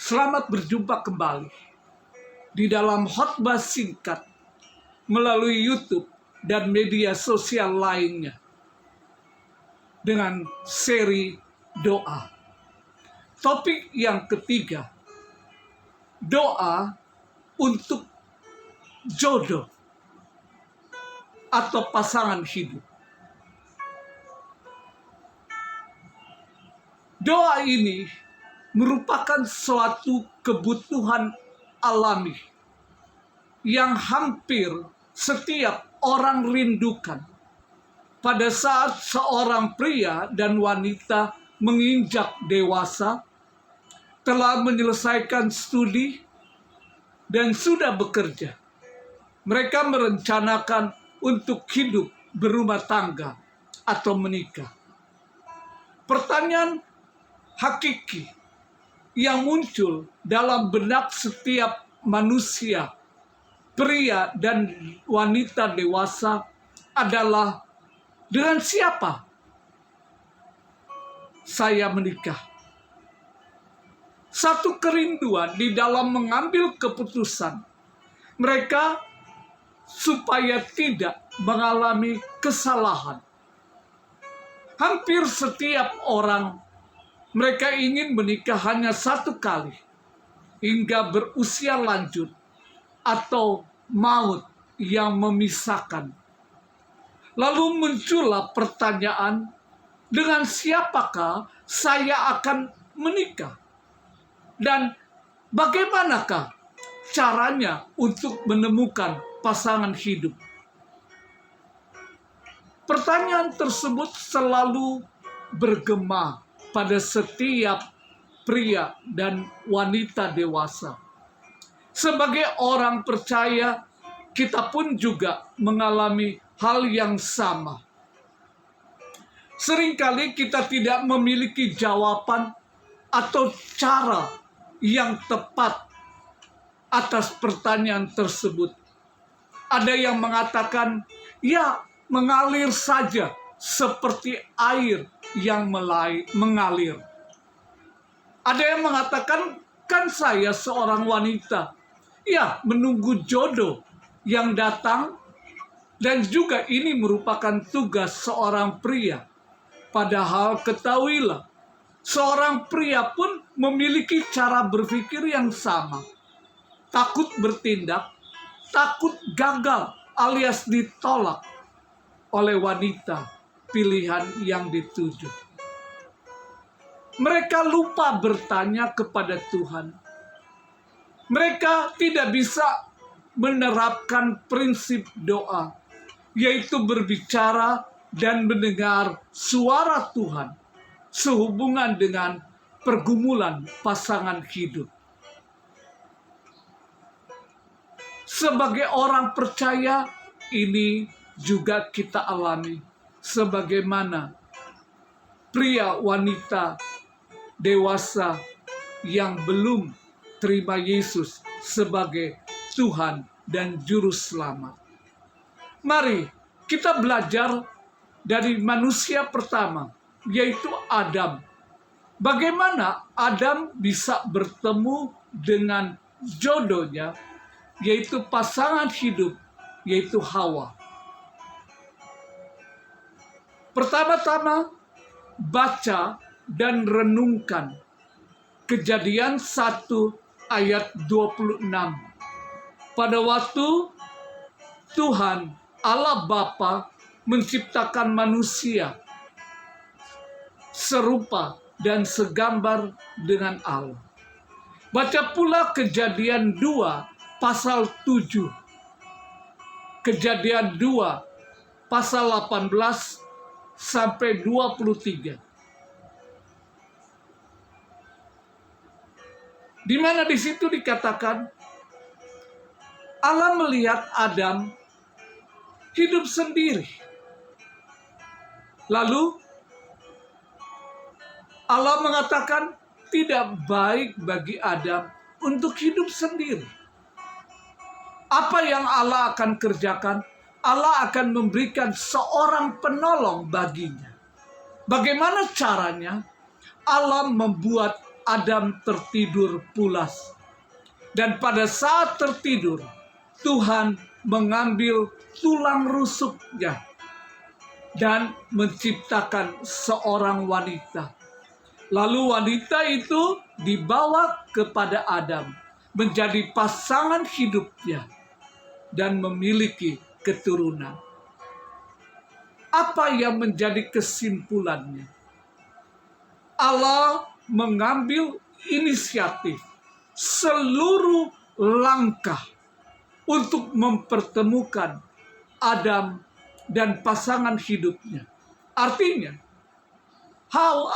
Selamat berjumpa kembali di dalam khotbah singkat melalui YouTube dan media sosial lainnya dengan seri doa. Topik yang ketiga, doa untuk jodoh atau pasangan hidup. Doa ini merupakan suatu kebutuhan alami yang hampir setiap orang rindukan pada saat seorang pria dan wanita menginjak dewasa, telah menyelesaikan studi, dan sudah bekerja. Mereka merencanakan untuk hidup berumah tangga atau menikah. Pertanyaan hakiki yang muncul dalam benak setiap manusia, pria dan wanita dewasa adalah, dengan siapa saya menikah? Satu kerinduan di dalam mengambil keputusan mereka supaya tidak mengalami kesalahan. Hampir setiap orang, mereka ingin menikah hanya satu kali hingga berusia lanjut atau maut yang memisahkan. Lalu muncullah pertanyaan, dengan siapakah saya akan menikah? Dan bagaimanakah caranya untuk menemukan pasangan hidup? Pertanyaan tersebut selalu bergema pada setiap pria dan wanita dewasa. Sebagai orang percaya, kita pun juga mengalami hal yang sama. Seringkali kita tidak memiliki jawaban atau cara yang tepat atas pertanyaan tersebut. Ada yang mengatakan, ya mengalir saja seperti air yang mengalir. Ada yang mengatakan, kan saya seorang wanita, ya menunggu jodoh yang datang, dan juga ini merupakan tugas seorang pria. Padahal ketahuilah, seorang pria pun memiliki cara berpikir yang sama. Takut bertindak, takut gagal alias ditolak oleh wanita pilihan yang dituju. Mereka lupa bertanya kepada Tuhan. Mereka tidak bisa menerapkan prinsip doa, yaitu berbicara dan mendengar suara Tuhan sehubungan dengan pergumulan pasangan hidup. Sebagai orang percaya, ini juga kita alami sebagaimana pria wanita dewasa yang belum terima Yesus sebagai Tuhan dan Juru Selamat. Mari kita belajar dari manusia pertama, yaitu Adam. Bagaimana Adam bisa bertemu dengan jodohnya, yaitu pasangan hidup, yaitu Hawa. Pertama-tama, baca dan renungkan Kejadian 1 ayat 26. Pada waktu Tuhan Allah Bapa menciptakan manusia serupa dan segambar dengan Allah. Baca pula Kejadian 2 pasal 7. Kejadian 2 pasal 18 sampai 23. Di mana di situ dikatakan Allah melihat Adam hidup sendiri. Lalu Allah mengatakan tidak baik bagi Adam untuk hidup sendiri. Apa yang Allah akan kerjakan? Allah akan memberikan seorang penolong baginya. Bagaimana caranya? Allah membuat Adam tertidur pulas. Dan pada saat tertidur, Tuhan mengambil tulang rusuknya dan menciptakan seorang wanita. Lalu wanita itu dibawa kepada Adam, menjadi pasangan hidupnya dan memiliki keturunan. Apa yang menjadi kesimpulannya? Allah mengambil inisiatif seluruh langkah untuk mempertemukan Adam dan pasangan hidupnya. Artinya,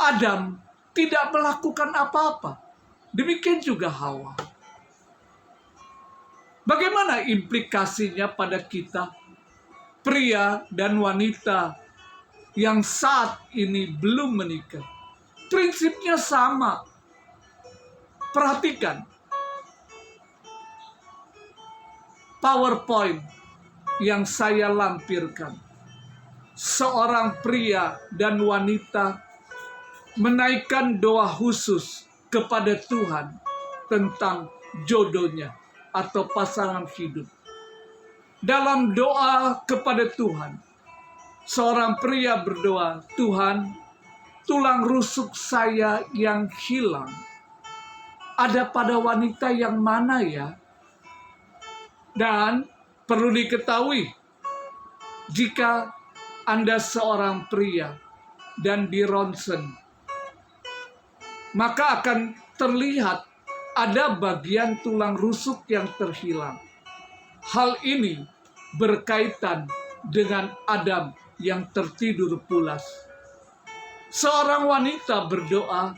Adam tidak melakukan apa-apa. Demikian juga Hawa. Bagaimana implikasinya pada kita, pria dan wanita yang saat ini belum menikah? Prinsipnya sama. Perhatikan PowerPoint yang saya lampirkan. Seorang pria dan wanita menaikkan doa khusus kepada Tuhan tentang jodohnya atau pasangan hidup. Dalam doa kepada Tuhan, seorang pria berdoa, "Tuhan, tulang rusuk saya yang hilang ada pada wanita yang mana ya?" Dan perlu diketahui, jika Anda seorang pria dan di ronsen, maka akan terlihat ada bagian tulang rusuk yang terhilang. Hal ini berkaitan dengan Adam yang tertidur pulas. Seorang wanita berdoa,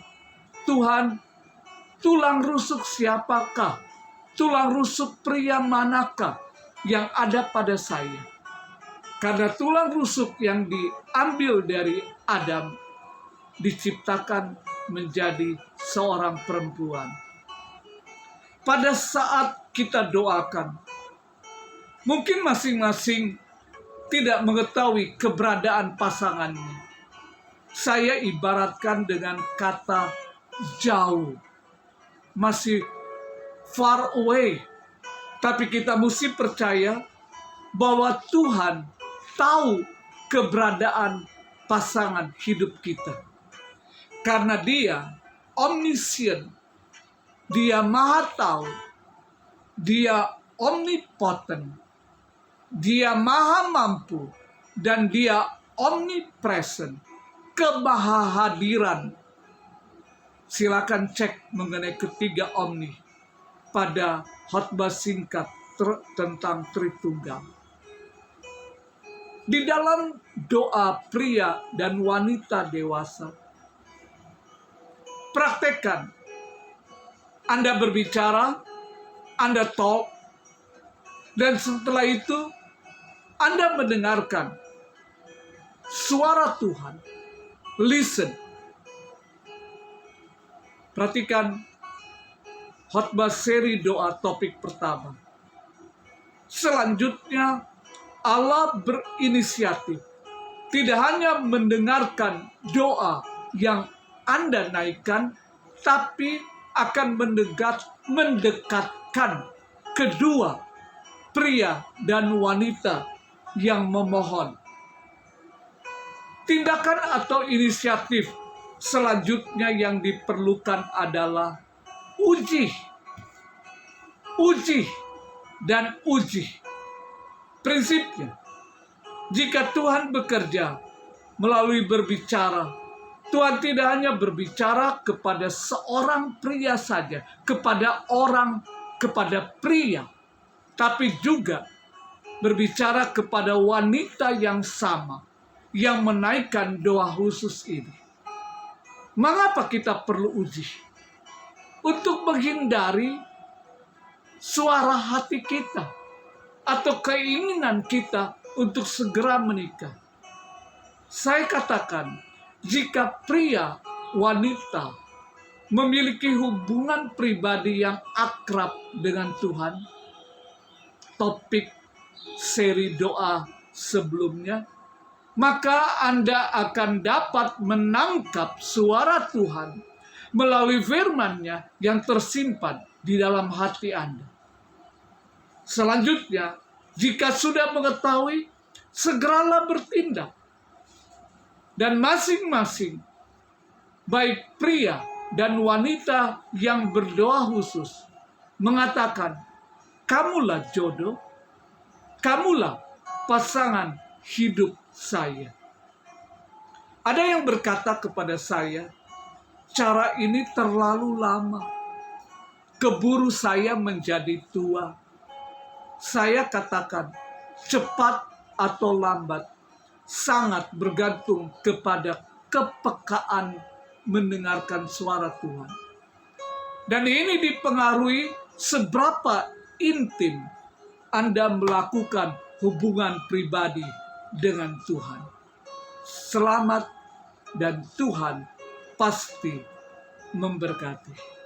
"Tuhan, tulang rusuk siapakah? Tulang rusuk pria manakah yang ada pada saya?" Karena tulang rusuk yang diambil dari Adam diciptakan menjadi seorang perempuan. Pada saat kita doakan, mungkin masing-masing tidak mengetahui keberadaan pasangannya. Saya ibaratkan dengan kata jauh, masih far away. Tapi kita mesti percaya bahwa Tuhan tahu keberadaan pasangan hidup kita. Karena Dia omniscient, Dia maha tahu, Dia omnipotent, Dia maha mampu, dan Dia omnipresent, kemahahadiran. Silakan cek mengenai ketiga omni pada khotbah singkat tentang Tritunggal. Di dalam doa pria dan wanita dewasa, praktekkan. Anda berbicara, Anda talk, dan setelah itu Anda mendengarkan suara Tuhan. Listen. Perhatikan khotbah seri doa topik pertama. Selanjutnya, Allah berinisiatif. Tidak hanya mendengarkan doa yang Anda naikkan, tapi akan mendekatkan kedua pria dan wanita yang memohon. Tindakan atau inisiatif selanjutnya yang diperlukan adalah uji, dan uji. Prinsipnya, jika Tuhan bekerja melalui berbicara, Tuhan tidak hanya berbicara kepada seorang pria saja, kepada pria, tapi juga berbicara kepada wanita yang sama, yang menaikkan doa khusus ini. Mengapa kita perlu uji? Untuk menghindari suara hati kita atau keinginan kita untuk segera menikah. Saya katakan, jika pria wanita memiliki hubungan pribadi yang akrab dengan Tuhan, topik seri doa sebelumnya, maka Anda akan dapat menangkap suara Tuhan melalui firman-Nya yang tersimpan di dalam hati Anda. Selanjutnya, jika sudah mengetahui, segeralah bertindak. Dan masing-masing, baik pria dan wanita yang berdoa khusus, mengatakan, kamulah jodoh, kamulah pasangan hidup saya. Ada yang berkata kepada saya, cara ini terlalu lama. Keburu saya menjadi tua. Saya katakan, cepat atau lambat, sangat bergantung kepada kepekaan mendengarkan suara Tuhan. Dan ini dipengaruhi seberapa intim Anda melakukan hubungan pribadi dengan Tuhan. Selamat dan Tuhan pasti memberkati.